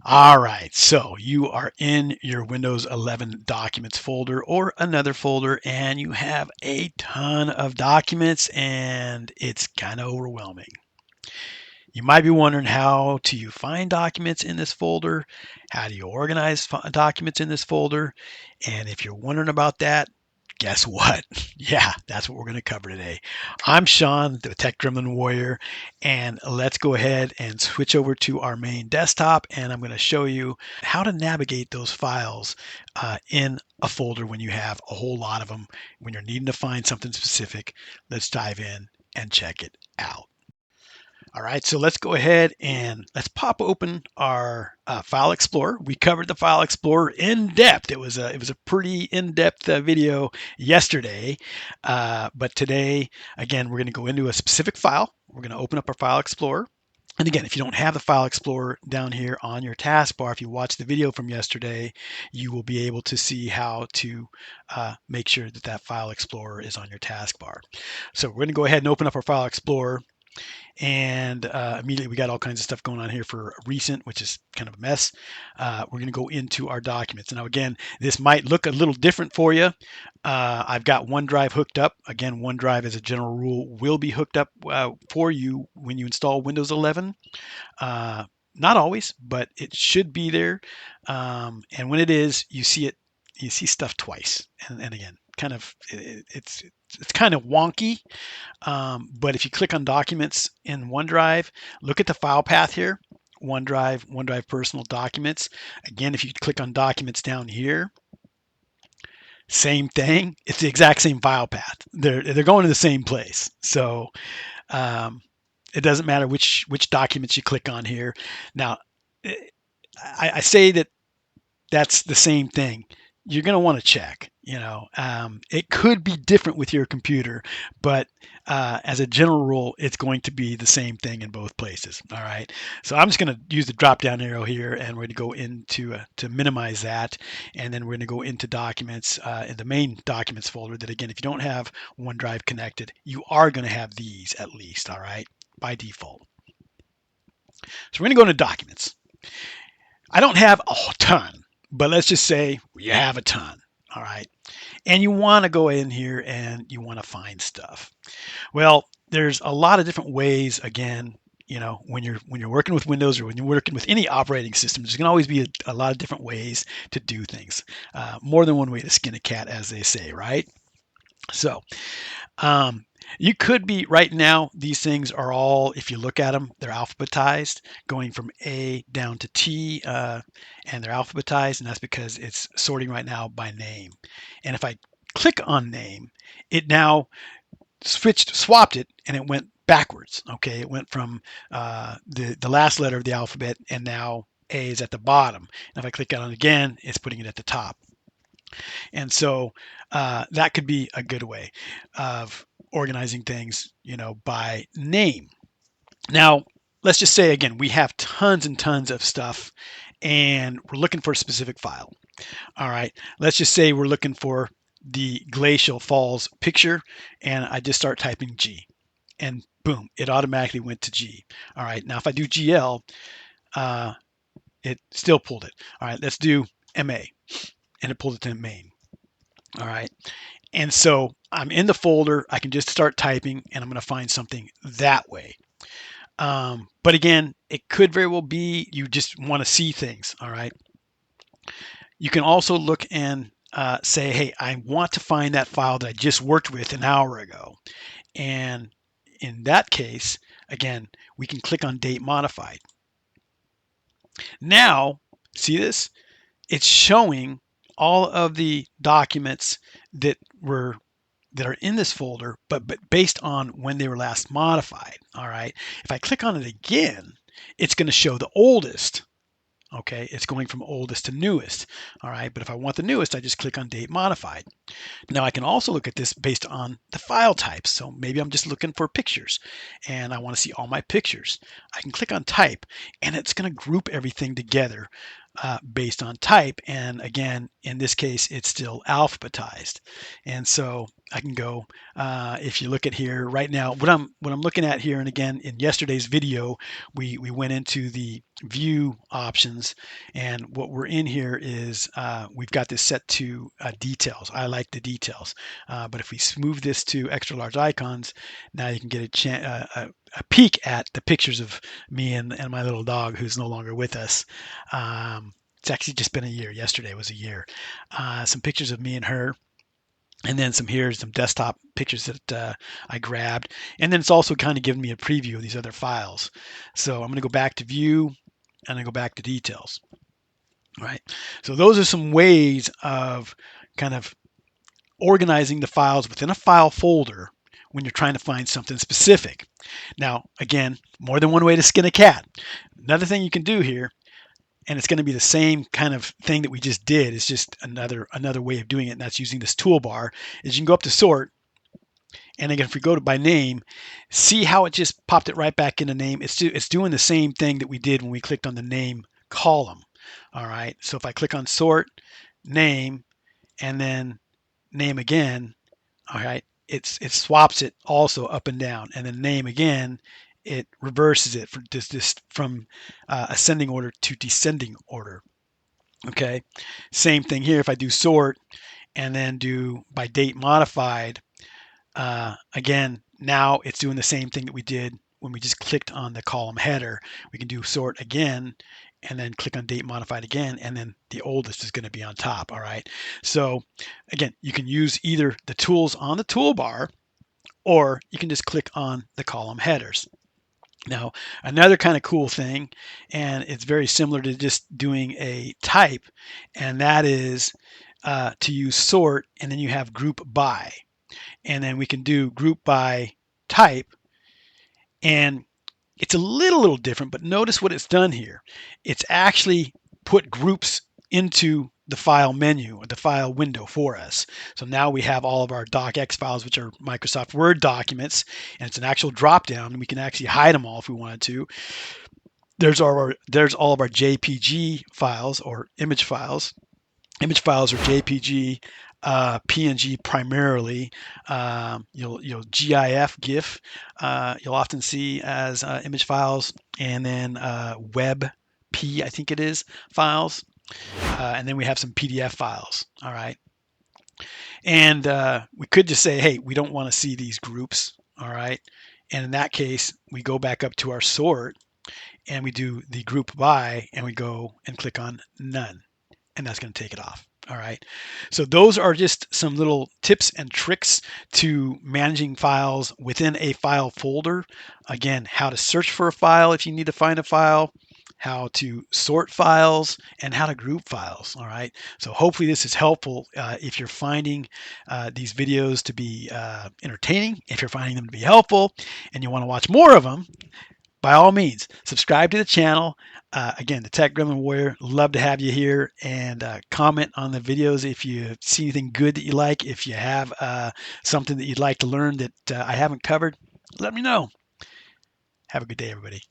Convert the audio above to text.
All right, so you are in your Windows 11 Documents folder or another folder, and you have a ton of documents, and it's kind of overwhelming. You might be wondering, how do you find documents in this folder? How do you organize documents in this folder? And if you're wondering about that, guess what? Yeah, that's what we're going to cover today. I'm Sean, the Tech Gremlin Warrior, and let's go ahead and switch over to our main desktop, and I'm going to show you how to navigate those files in a folder when you have a whole lot of them, when you're needing to find something specific. Let's dive in and check it out. All right, so let's go ahead and let's pop open our File Explorer. We covered the File Explorer in depth. It was a pretty in-depth video yesterday, but today, again, we're going to go into a specific file. We're going to open up our File Explorer. And again, if you don't have the File Explorer down here on your taskbar, if you watch the video from yesterday, you will be able to see how to make sure that that File Explorer is on your taskbar. So we're going to go ahead and open up our File Explorer. And immediately we got all kinds of stuff going on here for recent, which is kind of a mess. We're going to go into our documents. Now, again, this might look a little different for you. I've got OneDrive hooked up. Again, OneDrive, as a general rule, will be hooked up for you when you install Windows 11. Not always, but it should be there. And when it is, you see it. You see stuff twice. And again, kind of it's kind of wonky. But if you click on Documents in OneDrive, look at the file path here. OneDrive Personal Documents. Again, if you click on Documents down here, same thing. It's the exact same file path. They're going to the same place. So it doesn't matter which documents you click on here. Now, I say that that's the same thing. You're going to want to check. It could be different with your computer, but as a general rule, it's going to be the same thing in both places. All right. So I'm just going to use the drop down arrow here, and we're going to go into to minimize that, and then we're going to go into Documents in the main Documents folder. That, again, if you don't have OneDrive connected, you are going to have these at least. All right, by default. So we're going to go into Documents. I don't have a ton, but let's just say you have a ton. All right. And you want to go in here and you want to find stuff. Well, there's a lot of different ways. Again, when you're working with Windows, or when you're working with any operating system, there's going to always be a lot of different ways to do things. More than one way to skin a cat, as they say, right? So you could be right now, these things are all, if you look at them, they're alphabetized, going from A down to T, and they're alphabetized, and that's because it's sorting right now by name. And if I click on name, it now swapped it, and it went backwards. Okay, it went from the last letter of the alphabet, and now A is at the bottom. And if I click on it again, it's putting it at the top. And so that could be a good way of organizing things, by name. Now, let's just say, again, we have tons and tons of stuff, and we're looking for a specific file. All right, let's just say we're looking for the Glacial Falls picture, and I just start typing G, and boom, it automatically went to G. All right, now if I do GL, it still pulled it. All right, let's do MA, and it pulled it to main. All right. And so I'm in the folder. I can just start typing, and I'm going to find something that way. But again, it could very well be you just want to see things. All right. You can also look and say, hey, I want to find that file that I just worked with an hour ago. And in that case, again, we can click on Date Modified. Now, see this? It's showing all of the documents that are in this folder, but based on when they were last modified. All right. If I click on it again, it's going to show the oldest. Okay, it's going from oldest to newest. All right, but if I want the newest, I just click on Date Modified. Now I can also look at this based on the file types. So maybe I'm just looking for pictures, and I want to see all my pictures. I can click on Type, and it's going to group everything together based on type. And again, in this case, it's still alphabetized. And so I can go, if you look at here right now, what I'm looking at here, and again, in yesterday's video, we went into the view options, and what we're in here is we've got this set to details. I like the details, but if we move this to extra large icons, now you can get a peek at the pictures of me and my little dog who's no longer with us. It's actually just been a year. Yesterday was a year. Some pictures of me and her, and then some desktop pictures that I grabbed. And then it's also kind of giving me a preview of these other files. So I'm going to go back to view, and I go back to details. All right. So those are some ways of kind of organizing the files within a file folder when you're trying to find something specific. Now, again, more than one way to skin a cat. Another thing you can do here, and it's going to be the same kind of thing that we just did, it's just another way of doing it, and that's using this toolbar, is you can go up to sort, and again, if we go to by name, see how it just popped it right back into name. It's doing the same thing that we did when we clicked on the name column. All right, so if I click on sort, name, and then name again, all right, it swaps it also up and down, and then name again, it reverses it from ascending order to descending order. Okay, same thing here. If I do sort and then do by date modified, again, now it's doing the same thing that we did when we just clicked on the column header. We can do sort again and then click on date modified again, and then the oldest is going to be on top. All right. So again, you can use either the tools on the toolbar, or you can just click on the column headers. Now, another kind of cool thing, and it's very similar to just doing a type, and that is to use sort, and then you have group by. And then we can do group by type, and it's a little different, but notice what it's done here. It's actually put groups into the file menu or the file window for us. So now we have all of our docx files, which are Microsoft Word documents, and it's an actual drop down, and we can actually hide them all if we wanted to. There's all of our JPG files or image files. Image files are JPG, PNG primarily. You'll GIF, GIF. You'll often see as image files, and then WebP, I think it is, files, and then we have some PDF files. All right, and we could just say, hey, we don't want to see these groups. All right, and in that case, we go back up to our sort, and we do the group by, and we go and click on none, and that's going to take it off. All right. So those are just some little tips and tricks to managing files within a file folder. Again, how to search for a file if you need to find a file, how to sort files, and how to group files. All right. So hopefully this is helpful if you're finding these videos to be entertaining, if you're finding them to be helpful, and you want to watch more of them. By all means, subscribe to the channel. Again, the Tech Gremlin Warrior, love to have you here, and comment on the videos if you see anything good that you like. If you have something that you'd like to learn that I haven't covered, let me know. Have a good day, everybody.